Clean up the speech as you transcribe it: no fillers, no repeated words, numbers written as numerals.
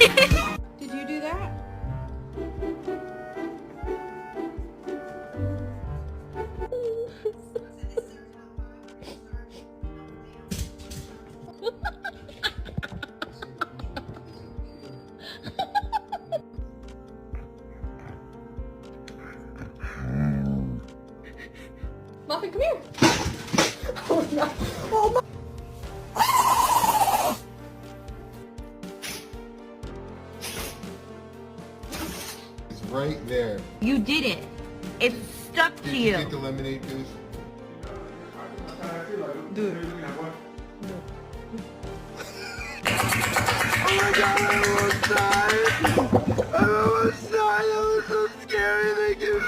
Did you do that? Muffin, come here. Oh no. Oh my. It's right there. You did it. It's stuck to Did you you. get the lemonade juice? Do it. Oh my god, I almost died. I almost died. That was so scary. Thank you.